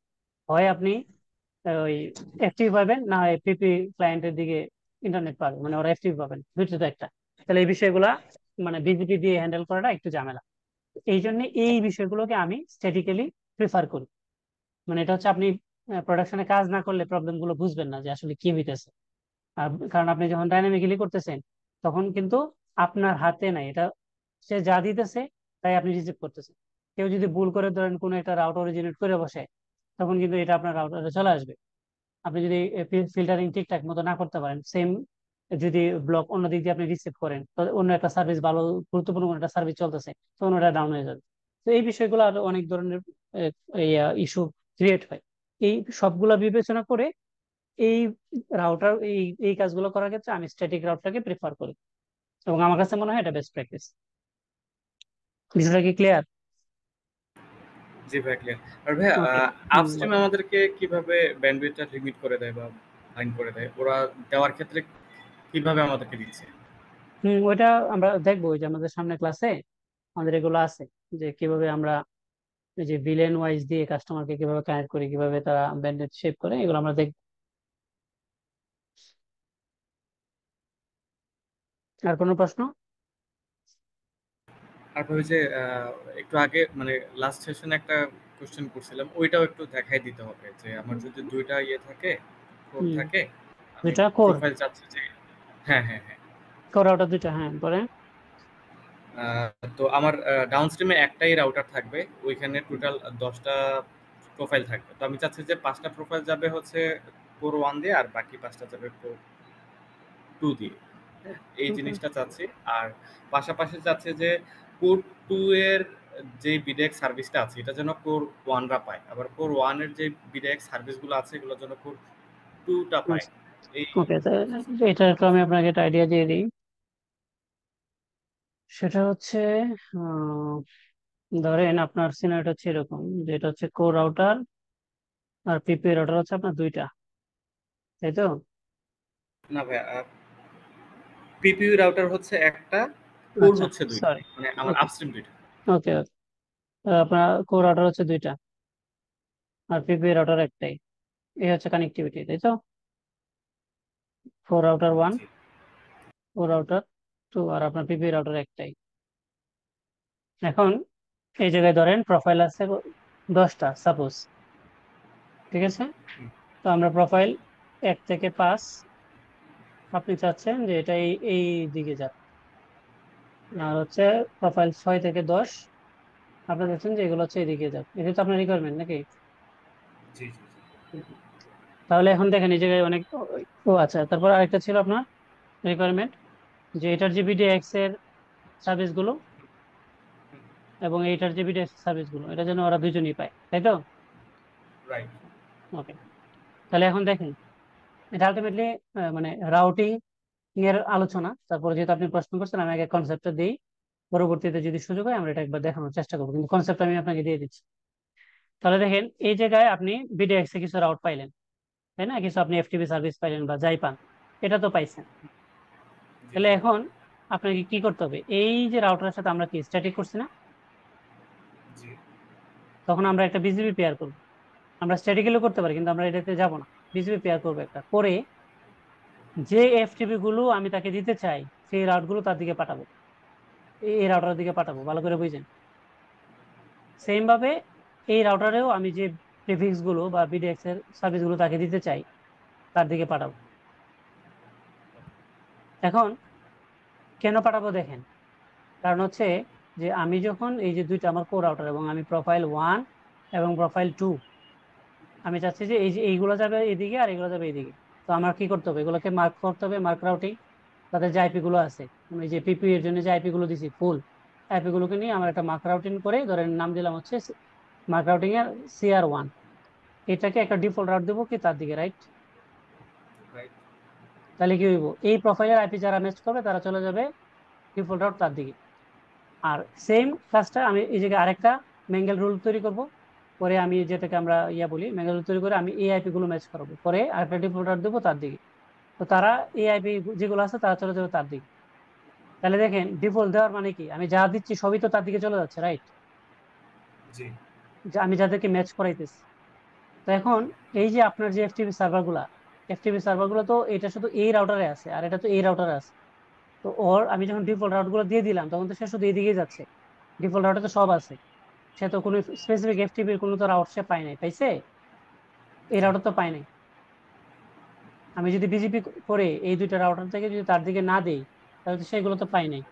হয় আপনি ওই এফটিপি পাবেন, না হয় পিপি ক্লায়েন্টের দিকে ইন্টারনেট পাবেন, মানে ওরা এফটিপি পাবেন, দুইটা তো একটা। তাহলে এই বিষয়গুলা মানে বিজেপি দিয়ে হ্যান্ডেল করাটা একটু ঝামেলা। এই জন্য এই বিষয়গুলোকে আমি স্ট্যাটিক্যালি প্রিফার করি। মানে এটা হচ্ছে আপনি প্রোডাকশনে কাজ না করলে প্রবলেম গুলো বুঝবেন না যে আসলে কি হইতেছে। কারণ আপনি যখন ডাইনামিক্যালি করতেছেন, তখন কিন্তু আপনার হাতে নাই এটা, সে যা দিতেছে তাই আপনি রিসিভ করতেছেন। কেউ যদি ভুল করে ধরেন কোনো একটা রাউটার অরিজিনেট করে বসে, তখন কিন্তু এটা আপনার রাউটারে চলে আসবে। আপনি যদি ফিল্টারিং ঠিকঠাক মতো না করতে পারেন, সেম যদি ব্লক অন্য দিক দিয়ে আপনি রিসিভ করেন, তো অন্য একটা সার্ভিস, ভালো গুরুত্বপূর্ণ কোনো একটা সার্ভিস চলতেছে, তখন ওটা ডাউন হয়ে যাবে। তো এই বিষয়গুলো আরো অনেক ধরনের ইস্যু ক্রিয়েট হয়। এই সবগুলা বিবেচনা করে এই রাউটার, এই কাজগুলো করার ক্ষেত্রে আমি স্ট্যাটিক রাউটটাকে প্রিফার করি, এবং আমার কাছে মনে হয় এটা বেস্ট প্র্যাকটিস। বিষয়টা কি ক্লিয়ার? জি ভাই, ক্লিয়ার। আর ভাইয়া, ওকে। আপস্ট্রিম আমাদেরকে কিভাবে ব্যান্ডউইথটা লিমিট করে দেয় বা ফাইন করে দেয়? ওরা দেওয়ার ক্ষেত্রে কিভাবে আমাদেরকে দিচ্ছে? ওইটা আমরা দেখবো, ওই যে আমাদের সামনে ক্লাসে আমাদের এগুলো আছে, যে কিভাবে আমরা এই যে ভিলেন ওয়াইজ দিয়ে কাস্টমারকে কিভাবে কানেক্ট করি, কিভাবে তারা ব্যান্ডেড শেপ করে, এগুলো আমরা দেখব। আর কোনো প্রশ্ন? তারপর ওই যে একটু আগে মানে লাস্ট সেশনে একটা কোশ্চেন করছিলাম, ওইটাও একটু দেখাই দিতে হবে যে আমার যদি ২ টা ইয়ে থাকে, কোর হুম। থাকে, আমি দুইটা কোর, প্রোফাইল চাচ্ছি যে হ্যাঁ, হ্যাঁ, হ্যাঁ। কোর আউটার দুইটা, হ্যাঁ পরে। তো আমার ডাউনস্ট্রিমে একটাই রাউটার থাকবে। ওইখানে টোটাল ১০ টা প্রোফাইল থাকবে। তো আমি চাচ্ছি যে ৫ টা প্রোফাইল যাবে হচ্ছে কোর 1 দিয়ে, আর বাকি ৫ টা যাবে কোর 2 দিয়ে। হ্যাঁ? এই ওকে। জিনিসটা চাচ্ছি। আর পাশাপাশি চাচ্ছি যে কোর 2 এর যে বিডেক্স সার্ভিসটা আছে এটা যেন কোর 1 রা পায়। আবার কোর 1 এর যে বিডেক্স সার্ভিসগুলো আছে এগুলো যেন কোর 2 টা পায়। এই ওকে, এটা একটু আমি আপনাকে একটা আইডিয়া দিয়ে দিই। সেটা হচ্ছে, আহ, ধরেন আপনার সিনারিটা হচ্ছে এরকম, যে এটা হচ্ছে কোর রাউটার আর পিপি রাউটার হচ্ছে আপনার দুইটা, তাই তো? না ভাই, পিপিইউ রাউটার হচ্ছে একটা, কোর আচ্ছা, হচ্ছে ২ টা। সরি। মানে আমার ওকে, আপস্ট্রিম ২ টা। ওকে, ওকে। আপনার কোর রাউটার হচ্ছে দুইটা আর পিপি রাউটার একটাই, এই হচ্ছে কানেক্টিভিটি, তাই তো? ফোর রাউটার ওয়ান, জি। ফোর রাউটার টু, আর আপনার পিপি রাউটার একটাই। এখন এই জায়গায় ধরেন প্রোফাইল আছে 10টা সাপোজ, ঠিক আছে? হুম, তো আমরা প্রোফাইল 1 থেকে 5, আপনি চাচ্ছেন যে এটা এই দিকে যাক। আর হচ্ছে প্রোফাইল 6 থেকে 10, আপনি চাচ্ছেন যে এগুলো হচ্ছে এদিকে যাক। এটা তো আপনার রিকোয়ারমেন্ট নাকি? জি, জি, জি। তাহলে এখন দেখেন এই জায়গায় অনেক, ও আচ্ছা, তারপর আরেকটা ছিল আপনার রিকোয়ারমেন্ট, যে এটার যে বিডিএক্স এর সার্ভিস গুলো এবং এইটার যে বিডিএক্স সার্ভিস গুলো, এটা যেন ওরা দুজনই পায়, তাই তো? রাইট। ওকে, তাহলে এখন দেখেন এটা আলটিমেটলি মানে রাউটিং এর আলোচনা। তারপরে যেহেতু আপনি প্রশ্ন করছেন, আমি আগে কনসেপ্টটা দিই, পরবর্তীতে যদি সুযোগ হয় আমরা এটা একবার দেখানোর চেষ্টা করবো, কিন্তু কনসেপ্ট আমি আপনাকে দিয়ে দিচ্ছি। তাহলে দেখেন এই জায়গায় আপনি বিডিএক্স এ কিছু রাউট পাইলেন, তাই না? কিছু আপনি এফটিপি সার্ভিস পাইলেন বা যাই পান, এটা তো পাইছেন। জি তাহলে জি। এখন আপনাকে কি করতে হবে, এই যে রাউটারের সাথে আমরা কি স্ট্যাটিক করছি না, জি। তখন আমরা একটা বিজিপি পেয়ার করব। আমরা স্ট্যাটিক্যালি করতে পারি, কিন্তু আমরা এটাতে যাব না। বিজিপি পেয়ার করবো একটা করে, যে এফটিপি গুলো আমি তাকে দিতে চাই সেই রাউট গুলো তার দিকে পাঠাবো, এই রাউটারের দিকে পাঠাবো, ভালো করে বুঝেন। সেম ভাবে এই রাউটারেও আমি যে প্রিফিক্স গুলো বা বিডিএক্স এর সার্ভিস গুলো তাকে দিতে চাই তার দিকে পাঠাবো। এখন কেন পাঠাবো দেখেন, কারণ হচ্ছে যে আমি যখন এই যে দুইটা আমার কোর রাউটার এবং আমি প্রোফাইল 1 এবং প্রোফাইল 2, আমি চাচ্ছি যে এই যে এইগুলো যাবে এদিকে আর এগুলো যাবে এদিকে। তো আমার কি করতে হবে, এগুলোকে মার্ক করতে হবে, মার্ক রাউটিং। তাদের যে আইপি গুলো আছে, আমি যে পিপি এর জন্য যে আইপি গুলো দিছি ফুল আইপি গুলোকে নিয়ে আমার একটা মার্ক রাউটিং করে, ধরেন নাম দিলাম হচ্ছে মার্ক রাউটিং এর CR1। এটাকে একটা ডিফল্ট রাউট দেবো কি তার দিকে, রাইট? রাইট। তাহলে কি হইব, এই প্রোফাইলের আইপি যারা ম্যাচ করবে তারা চলে যাবে ডিফল্ট রাউট তার দিকে। আর সেম কাজটা আমি এই জায়গায় আরেকটা ম্যাঙ্গেল রুল তৈরি করব, পরে আমি যেটাকে আমরা ইয়া বলি ম্যাঙ্গেল রুল তৈরি করে আমি এই আইপি গুলো ম্যাচ করাবো, পরে আরেকটা ডিফল্ট রাউট দেবো তার দিকে। তো তারা এই আইপি যেগুলো আছে তারা চলে যাবে তার দিকে। তাহলে দেখেন ডিফল্ট দেওয়ার মানে কি, আমি যা দিচ্ছি সবই তো তার দিকে চলে যাচ্ছে, রাইট? জি। আমি যাদেরকে ম্যাচ করাইতেছি। তো এখন এই যে আপনার যে এফটিপি সার্ভার গুলো তো এটা শুধু এই রাউটারে আছে আর এটা তো এই রাউটারে আছে। তো ওর আমি যখন ডিফল্ট রাউট গুলো দিয়ে দিলাম তখন তো সে শুধু এইদিকেই যাচ্ছে, ডিফল্ট রাউটে তো সব আছে। সে তো কোনো স্পেসিফিক এফটিপির কোনো তো রাউট সে পায় নাই, পাইছে? এই জি। রাউটার তো পায় নাই। আমি যদি বিজেপি করে এই দুইটা রাউটার থেকে যদি তার দিকে না দেই, তাহলে তো সেগুলো তো পাই নাই।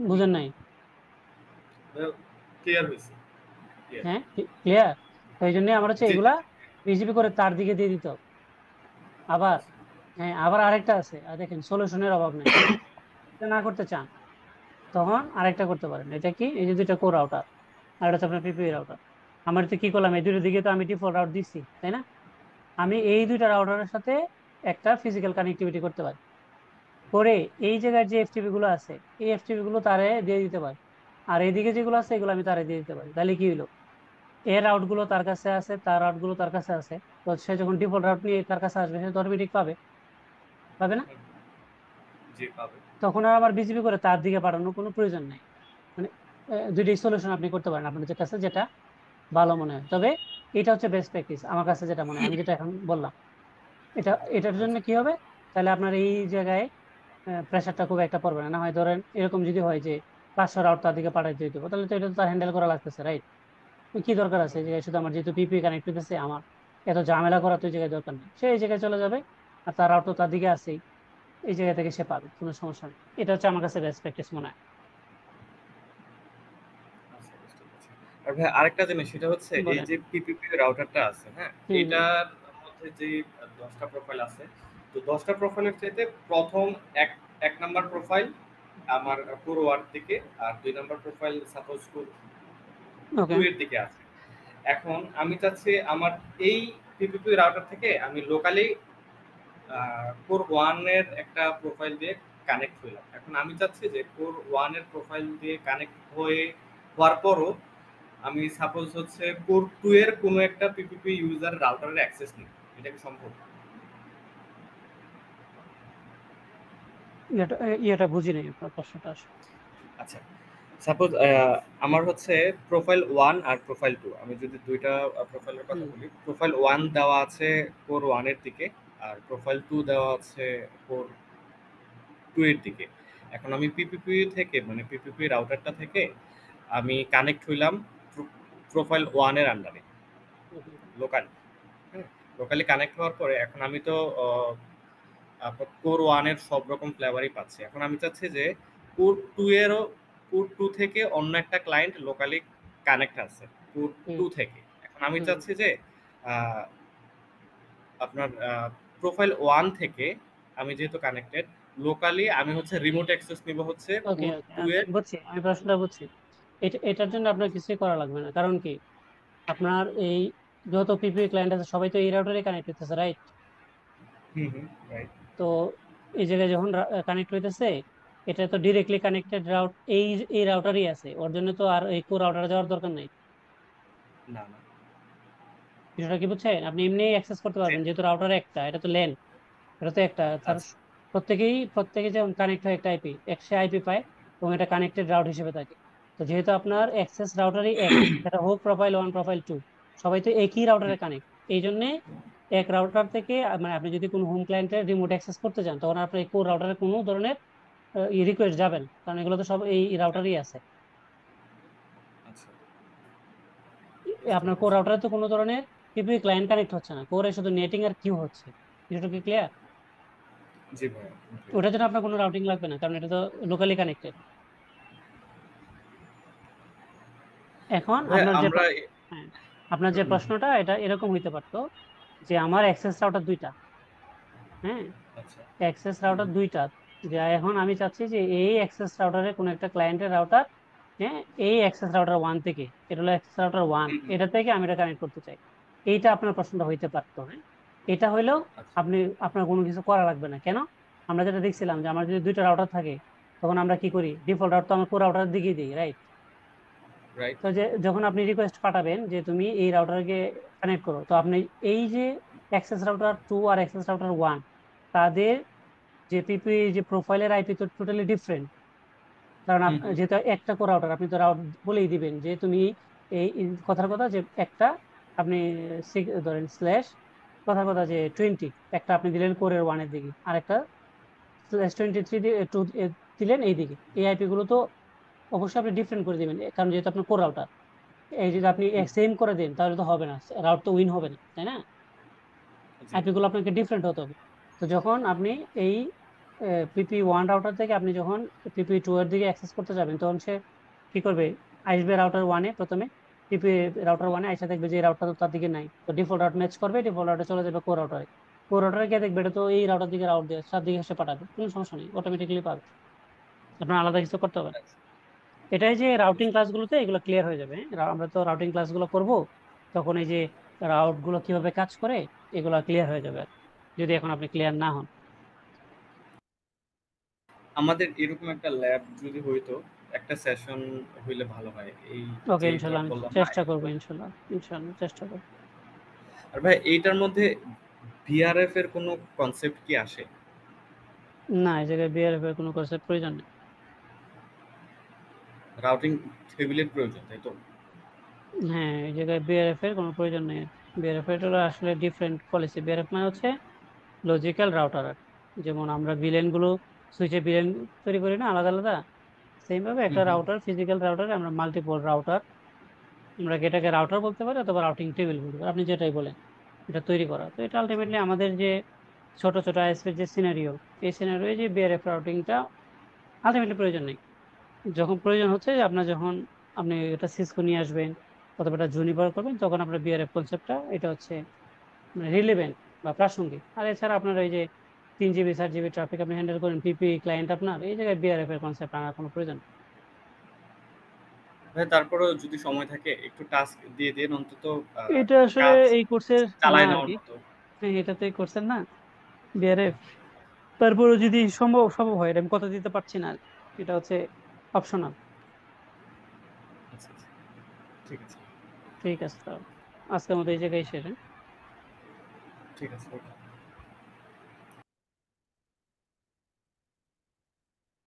বুঝেন নাই? ক্লিয়ার হয়েছে। ক্লিয়ার। হ্যাঁ, ক্লিয়ার। তো এই জন্য আমার হচ্ছে জি জি এগুলা জি। বিজেপি করে তার দিকে দিয়ে দিতে হবে। আবার হ্যাঁ, আবার আরেকটা আছে, আর দেখেন সলিউশনের অভাব নেই। এটা না করতে চান তখন আরেকটা করতে পারেন, এটা কি, এই যে দুইটা কোর রাউটার আর এটা হচ্ছে আপনার পিপি রাউটার। আমার তো কি করলাম, এই দুটো দিকে তো আমি ডিফল্ট রাউট দিচ্ছি, তাই না? আমি এই দুইটা রাউটারের সাথে একটা ফিজিক্যাল কানেক্টিভিটি করতে পারি, করে এই জায়গায় যে এফটিপি গুলো আছে এই এফটিপি গুলো তারে দিয়ে দিতে পারি। আর এইদিকে যেগুলো আছে এগুলো আমি তারে দিয়ে দিতে পারি। তাহলে কি হলো, এর আউট গুলো তার কাছে আছে, তার আউট গুলো তার কাছে আছে। তো সে যখন ডিফল্ট রাউট নিয়ে তার কাছে আসবে সে তো অটোমেটিক পাবে, পাবে না? হুম, জি পাবে। তখন আর আমার বিজিপি করে তার দিকে পাঠানোর কোনো প্রয়োজন নাই। মানে দুইটাই সলিউশন আপনি করতে পারেন আপনাদের কাছে যেটা ভালো মনে হয়। তবে এটা হচ্ছে বেস্ট প্র্যাকটিস আমার কাছে যেটা মনে হয়, আমি যেটা এখন বললাম। এটার জন্য আচ্ছা। কি হবে, তাহলে আপনার এই জায়গায় প্রেশারটা খুব একটা পড়বে না। না হয় ধরেন এরকম যদি হয় যে 500 রাউট তার দিকে পাঠাইতে হইতে হবে, তাহলে তো এটা তো তার হ্যান্ডেল করা লাগতেছে, রাইট? কি দরকার আছে এই জায়গায়, শুধু আমার যেহেতু পিপি কানেক্ট হইতেছে, আমার এত ঝামেলা করা তো এই জায়গায় দরকার নেই। সে এই জায়গায় চলে যাবে আর তার রাউট তো তার দিকে আছেই, এই জায়গা থেকে সে পাবে, কোনো সমস্যা নেই। এটা হচ্ছে আমার কাছে বেস্ট প্র্যাকটিস মনে হয়। আচ্ছা, বুঝতে পারছি। আর ভাই আরেকটা জিনিস সেটা হচ্ছে এই বলেন। যে পিপিপি রাউটারটা আছে, হ্যাঁ? হুম হুম। এটার মধ্যে যে ১০ টা প্রোফাইল আছে, তো ১০ টা প্রোফাইলের চাইতে ১ম এক নাম্বার প্রোফাইল আমার পুরো ওয়ার্ড থেকে, আর ২ নাম্বার প্রোফাইল সাপোজ 2 ওকে। এর দিকে আছে। এখন আমি চাচ্ছি আমার এই পিপিপি রাউটার থেকে আমি লোকালি কোর 1 এর একটা প্রোফাইল দিয়ে কানেক্ট হইলাম। এখন আমি চাচ্ছি যে কোর 1 এর প্রোফাইল দিয়ে কানেক্ট হওয়ার পরও আমি সাপোজ হচ্ছে কোর 2 এর কোনো একটা পিপিপি ইউজার রাউটারের অ্যাক্সেস নিই। এটা কি সম্ভব? ইয়েটা বুঝি নাই আপনার প্রশ্নটা আসলে। আচ্ছা। সাপোজ আমার হচ্ছে প্রোফাইল 1 আর প্রোফাইল 2, আমি যদি ২ টা প্রোফাইলের কথা হুম বলি। প্রোফাইল 1 দেওয়া আছে কোর 1 এর দিকে, আর প্রোফাইল 2 দেওয়া আছে কোর 2 এর দিকে। এখন আমি পিপিপি থেকে মানে পিপিপি রাউটারটা থেকে আমি কানেক্ট হইলাম প্রো প্রোফাইল 1 এর আন্ডারে হুম লোকালি। হুম? লোকালি কানেক্ট হওয়ার পরে এখন আমি তো আপনার কোর 1 এর সব রকম ফ্লেভারই পাচ্ছি। এখন আমি চাচ্ছি যে কোর 2 এরও কোর 2 থেকে অন্য একটা ক্লায়েন্ট লোকালি কানেক্ট আছে কোর হুম 2 থেকে। এখন আমি চাচ্ছি যে আহ, আপনার প্রোফাইল 1 থেকে আমি যেহেতু কানেক্টেড লোকালি, আমি হচ্ছে রিমোট অ্যাক্সেস নিব হচ্ছে ওকে পোর্ট ওকে, 2 আমি এর। বুঝছি, আমি প্রশ্নটা বুঝছি। এটার জন্য আপনার কিছুই করা লাগবে না, কারণ কি আপনার এই যত পিপি ক্লায়েন্ট আছে সবাই তো এই রাউটারে কানেক্ট হইতেছে, রাইট? হুম হুম, রাইট। তো এই জায়গায় যখন কানেক্ট হইতেছে, এটা তো ডিরেক্টলি কানেক্টেড রাউট, এই এই রাউটারই আছে, ওর জন্য তো আর এই কো রাউটারে যাওয়ার দরকার নাই। না না। বিষয়টা কি বুঝছেন? আপনি এমনি অ্যাক্সেস করতে জি। পারবেন, যেহেতু রাউটার একটা, এটা তো ল্যান, এটা তো একটা তার আচ্ছা। প্রত্যেকে যেমন কানেক্ট হয় একটা আইপি, একশো আইপি পায়, এবং এটা কানেক্টেড রাউট হিসেবে থাকে। তো যেহেতু আপনার অ্যাক্সেস রাউটারই এক, সেটা হোক প্রোফাইল 1 প্রোফাইল 2, সবাই তো একই রাউটারে কানেক্ট। এই জন্য এক রাউটার থেকে মানে আপনি যদি কোনো হোম ক্লায়েন্টের রিমোট অ্যাক্সেস করতে চান, তখন আপনার এই কোর রাউটারে কোনো ধরনের রিকোয়েস্ট যাবেন, কারণ এগুলো তো সব এই রাউটারই আছে। আচ্ছা, বুঝতে আপনার কোর পেরেছি। রাউটারে তো কোনো ধরনের টিপি ক্লায়েন্ট কানেক্ট হচ্ছে না, কোরে শুধু নেটিং আর কিউ হচ্ছে। বিষয়টা কি ক্লিয়ার? জি ভাইয়া, complete। ওটার জন্য আপনার কোনো রাউটিং লাগবে না, কারণ এটা তো লোকালি কানেক্টেড। এখন ভাইয়া আপনার যে আমরা হ্যাঁ, আপনার যে হুম, হুম, প্রশ্নটা এটা এরকম হইতে পারতো যে আমার অ্যাক্সেস রাউটার দুইটা, হ্যাঁ, আচ্ছা। অ্যাক্সেস হুম, রাউটার হুম, দুইটা, যে এখন আমি চাচ্ছি যে এই অ্যাক্সেস রাউটারে কোনো একটা ক্লায়েন্টের রাউটার, হ্যাঁ, এই অ্যাক্সেস রাউটার ওয়ান থেকে, এটা হলো অ্যাক্সেস রাউটার ওয়ান, হুম, হুম, এটা থেকে আমি এটা কানেক্ট করতে চাই। এইটা আপনার প্রশ্নটা হইতে পারতো, হ্যাঁ। এটা হইলেও আচ্ছা। আপনি, আপনার কোনো কিছু করা লাগবে না। কেন? আমরা যেটা দেখছিলাম যে আমার যদি দুইটা রাউটার থাকে, তখন আমরা কি করি, ডিফল্ট রাউটার তো আমার পুরো রাউটারের দিকেই দিই, রাইট? রাইট। তো যে যখন আপনি রিকোয়েস্ট পাঠাবেন যে তুমি এই রাউটারকে কানেক্ট করো, তো আপনি এই যে অ্যাক্সেস রাউটার 2 আর অ্যাক্সেস রাউটার 1, তাদের যে পিপি যে প্রোফাইলের আইপি তো টোটালি ডিফারেন্ট। কারণ হুম, হুম, যেহেতু একটা করে রাউটার, আপনি তো রাউট বলেই দিবেন যে তুমি এই কথার কথা যে একটা আপনি ধরেন স্ল্যাশ কথার কথা যে 20, একটা আপনি দিলেন কোরের ওয়ানের দিকে, আর একটা স্ল্যাশ 23 টু দিলেন এই দিকে। এই আইপি গুলো তো অবশ্যই আপনি ডিফারেন্ট করে দিবেন, কারণ যেহেতু আপনার কোর রাউটার। এই যদি আপনি হুম, সেম করে দেন তাহলে তো হবে না, রাউট তো উইন হবে না, তাই না? জি। আইপি গুলো আপনাকে ডিফারেন্ট হতে হবে। তো যখন আপনি এই পিপি ওয়ান রাউটার থেকে আপনি যখন পিপি টু এর দিকে অ্যাক্সেস করতে যাবেন, তখন সে কি করবে, আসবে রাউটার ওয়ানে প্রথমে, পিপি রাউটার ওয়ানে আইসা দেখবে যে রাউটার তো তার দিকে নাই, তো ডিফল্ট রাউট ম্যাচ করবে, ডিফল্ট রাউটে চলে যাবে কোর রাউটারে। কোর রাউটারে গিয়ে দেখবে এটা তো এই রাউটার দিকে রাউট দিয়ে তার দিকে এসে পাঠাবে, কোনো সমস্যা নেই, অটোমেটিকলি পাবে, আপনার আলাদা কিছু করতে হবে না। আচ্ছা, এটাই যে রাউটিং বুঝতে পেরেছি। ক্লাসগুলোতে এগুলো ক্লিয়ার হয়ে যাবে, হ্যাঁ? আমরা তো রাউটিং ক্লাসগুলো করব, তখন এই যে রাউট গুলো কিভাবে কাজ করে এগুলো ক্লিয়ার হয়ে যাবে আর কি, যদি এখন আপনি ক্লিয়ার না হন। আমাদের এরকম একটা ল্যাব যদি হইতো, একটা সেশন হইলে ভালো হয়। এই ওকে, যেটা ইনশাল্লাহ আমি বললাম না। চেষ্টা করবো, ইনশাল্লাহ ইনশাল্লাহ চেষ্টা করবো। আর ভাই এইটার মধ্যে ভিআরএফ এর কোনো কনসেপ্ট কি আসে? না, এই জায়গায় বিআরএফ এর কোনো কোর্সের প্রয়োজন নেই। রাউটিং টেবিলের প্রয়োজন, তাই তো? হ্যাঁ, এই জায়গায় বিআরএফ এর কোনো প্রয়োজন নেই। বিআরএফ এর হলো আসলে ডিফারেন্ট পলিসি। বিআরএফ মানে হচ্ছে লজিক্যাল রাউটার, যেমন আমরা বিলেন গুলো সুইচে বিলেন তৈরি করি না আলাদা আলাদা, সেম ভাবে হুম একটা হুম। রাউটার, ফিজিক্যাল রাউটারে আমরা মাল্টিপল রাউটার, আমরা এটাকে রাউটার বলতে পারি অথবা রাউটিং টেবিল বলতে পারি, আপনি যেটাই বলেন, এটা তৈরি করা। তো এটা আলটিমেটলি আমাদের যে ছোট ছোট আইএসপির যে সিনারিও, এই সিনারিও যে বিআরএফ রাউটিংটা আলটিমেটলি প্রয়োজন নেই। যখন প্রয়োজন হচ্ছে যে আপনার যখন আপনি এটা সিসকো নিয়ে আসবেন অথবা এটা জুনিপার করবেন, তখন আপনার বিআরএফ কনসেপ্টটা এটা হচ্ছে রিলেভেন্ট বা প্রাসঙ্গিক। আর এছাড়া আপনার এই যে 3 জিবি 4 জিবি ট্রাফিক আপনি হ্যান্ডেল করেন, পিপি ক্লায়েন্ট, আপনার এই জায়গায় বিআরএফ এর কনসেপ্ট আনার কোনো প্রয়োজন নেই। ভাই তারপরেও যদি সময় থাকে একটু টাস্ক দিয়ে দিন অন্তত, এটা আসলে কাজ এই কোর্সের না চালায় আর নেওয়ার কি, মতো। এটাতে কোর্সের না বিআরএফ। তারপরে যদি সম্ভব সম্ভব হয়, এটা আমি কথা দিতে পারছি না আর কি। এটা হচ্ছে অপশনাল। আচ্ছা, আচ্ছা। ঠিক আছে। ঠিক আছে, তাহলে আজকের মতো এই জায়গায় শেষ, হ্যাঁ? ঠিক আছে, ওকে।